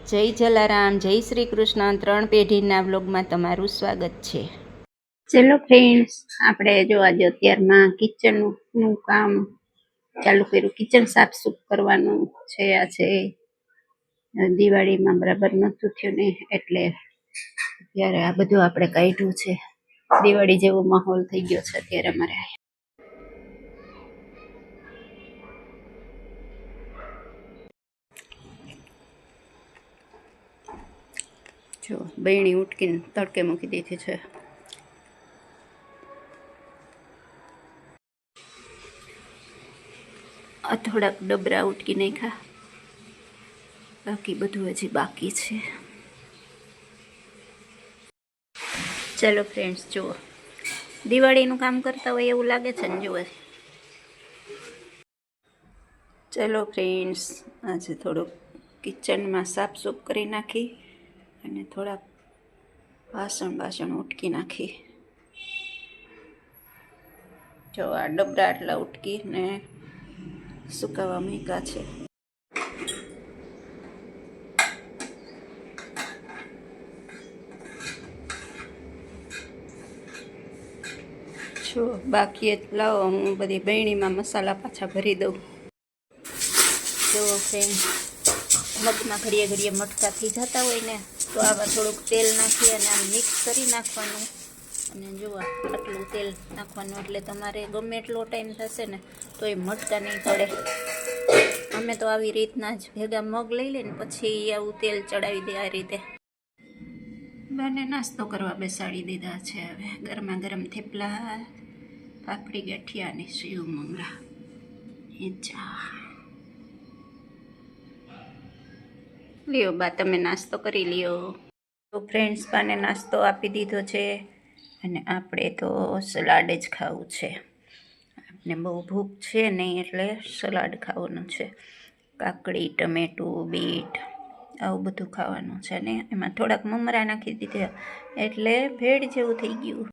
જય જલારામ, જય શ્રી કૃષ્ણ. 3 પેઢીના વ્લોગમાં તમારું સ્વાગત છે. ચલો ફ્રેન્ડ્સ, આપણે જો આજે અત્યારમાં કિચનનું કામ ચાલુ કર્યું. કિચન સાફસૂફ કરવાનું છે. આ છે દિવાળીમાં બરાબર નહોતું થયું ને, એટલે અત્યારે આ બધું આપણે કાઢ્યું છે. દિવાળી જેવો માહોલ થઈ ગયો છે અત્યારે અમારે. જો બહેણી ઉટકીને તડકે મૂકી દીધી છે. આ થોડાક ડબરા ઉટકી નાખ્યા, બાકી બધું હજી બાકી છે. ચલો ફ્રેન્ડ્સ, જુઓ દિવાળીનું કામ કરતા હોય એવું લાગે છે ને. જુઓ, ચલો ફ્રેન્ડ્સ, આજે થોડુંક કિચનમાં સાફસૂફ કરી નાખી અને થોડાક વાસણ ઉટકી નાખી. જો આ ડબરા આટલા ઉટકી ને સુકાવા મૂક્યા છે. જો બાકી લાવો, હું બધી બહેણીમાં મસાલા પાછા ભરી દઉં. જો ફ્રેન્ડ, મગમાં ઘડીએ ઘડીએ મટકા થઈ જતા હોય ને, તો આવા થોડુંક તેલ નાખી અને આમ મિક્સ કરી નાખવાનું. અને જુઓ, આટલું તેલ નાખવાનું એટલે તમારે ગમે એટલો ટાઈમ થશે ને તો એ મટકા નહીં પડે. અમે તો આવી રીતના જ ભેગા મગ લઈ લઈને પછી આવું તેલ ચડાવી દે. આ રીતે બંને નાસ્તો કરવા બેસાડી દીધા છે. હવે ગરમા ગરમ થેપલા, પાપડી ગાંઠિયા અને સેવ મમરા. લ્યો બા, તમે નાસ્તો કરી લ્યો. તો ફ્રેન્ડ્સ, બાને નાસ્તો આપી દીધો છે અને આપણે તો સલાડ જ ખાવું છે. આપણે બહુ ભૂખ છે નહીં, એટલે સલાડ ખાવાનું છે. કાકડી, ટમેટું, બીટ, આવું બધું ખાવાનું છે ને એમાં થોડાક મમરા નાખી દીધા એટલે ભેળ જેવું થઈ ગયું.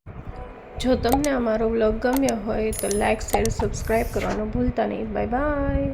જો તમને અમારો વ્લોગ ગમ્યો હોય તો લાઈક, શેર, સબસ્ક્રાઈબ કરવાનું ભૂલતા નહીં. Bye bye.